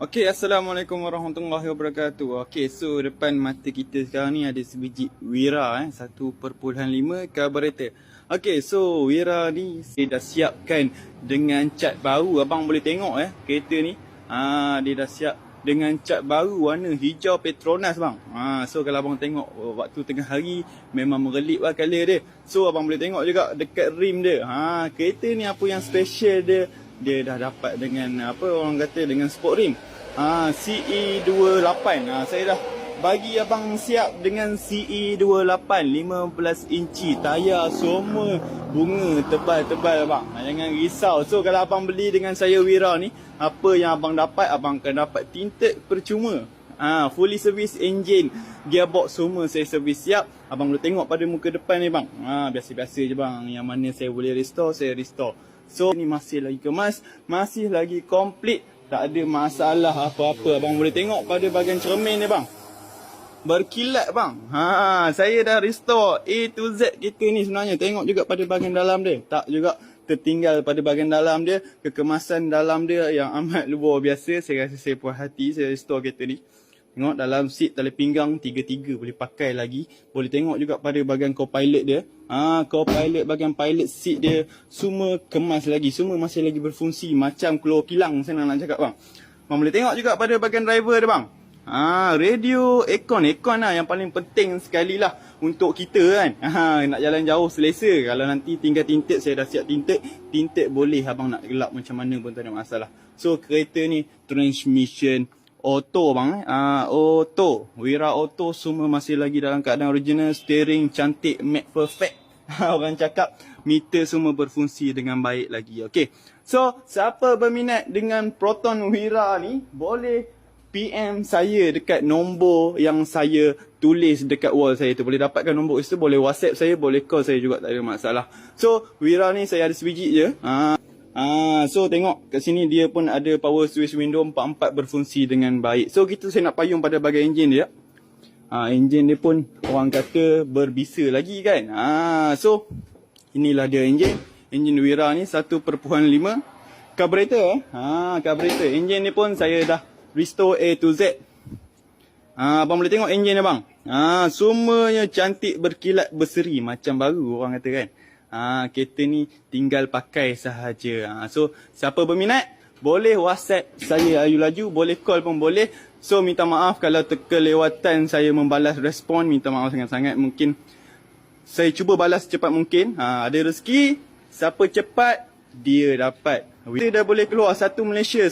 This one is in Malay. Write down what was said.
Okey, Assalamualaikum warahmatullahi wabarakatuh. Okey, so depan mata kita sekarang ni ada sebiji Wira 1.5 carburetor. Okey, so Wira ni saya dah siapkan dengan cat baru. Abang boleh tengok kereta ni. Dia dah siap dengan cat baru warna hijau Petronas bang. So kalau abang tengok waktu tengah hari memang merelip lah color dia. So abang boleh tengok juga dekat rim dia. Kereta ni apa yang special dia, dia dah dapat dengan apa orang kata dengan sport rim. CE28. Saya dah bagi abang siap dengan CE28 15 inci. Tayar semua bunga tebal-tebal abang. Jangan risau. So kalau abang beli dengan saya Wira ni, apa yang abang dapat? Abang akan dapat tinted percuma. Fully service engine, gearbox semua saya servis siap. Abang boleh tengok pada muka depan ni bang. Biasa-biasa je bang. Yang mana saya boleh restore, saya restore. So ni masih lagi kemas, masih lagi komplit. Tak ada masalah apa-apa. Abang boleh tengok pada bahagian cermin ni bang. Berkilat bang. Saya dah restore A to Z kereta ni sebenarnya. Tengok juga pada bahagian dalam dia. Tak juga tertinggal pada bahagian dalam dia. Kekemasan dalam dia yang amat luar biasa. Saya rasa saya puas hati saya restore kereta ni. Tengok dalam seat tali pinggang 3-3 boleh pakai lagi. Boleh tengok juga pada bahagian co-pilot dia. Co-pilot bahagian pilot seat dia semua kemas lagi. Semua masih lagi berfungsi macam keluar kilang saya nak cakap bang. Bang boleh tengok juga pada bahagian driver dia bang. Radio aircon lah yang paling penting sekali lah untuk kita kan. Nak jalan jauh selesa. Kalau nanti tinggal tinted, saya dah siap tinted. Tinted boleh abang nak gelap macam mana pun tak ada masalah. So kereta ni transmission auto bang auto. Wira auto semua masih lagi dalam keadaan original. Steering cantik, matte perfect. Orang cakap meter semua berfungsi dengan baik lagi. Okay, so siapa berminat dengan Proton Wira ni, boleh PM saya dekat nombor yang saya tulis dekat wall saya tu. Boleh dapatkan nombor itu, boleh WhatsApp saya, boleh call saya juga, tak ada masalah. So Wira ni saya ada sebiji je. So tengok kat sini dia pun ada power switch window 4-4 berfungsi dengan baik. So kita saya nak payung pada bahagian enjin dia. Enjin dia pun orang kata berbisa lagi kan. So inilah dia enjin. Enjin Wira ni 1.5 carburetor. Carburetor. Enjin ni pun saya dah restore A to Z. Abang boleh tengok enjin dia bang. Semuanya cantik, berkilat, berseri macam baru orang kata kan. Kereta ni tinggal pakai sahaja. So siapa berminat boleh WhatsApp saya Ayu Laju, boleh call pun boleh. So minta maaf kalau kelewatan saya membalas respon, minta maaf sangat-sangat. Mungkin saya cuba balas secepat mungkin. Ada rezeki, siapa cepat dia dapat. Kita dah boleh keluar satu Malaysia.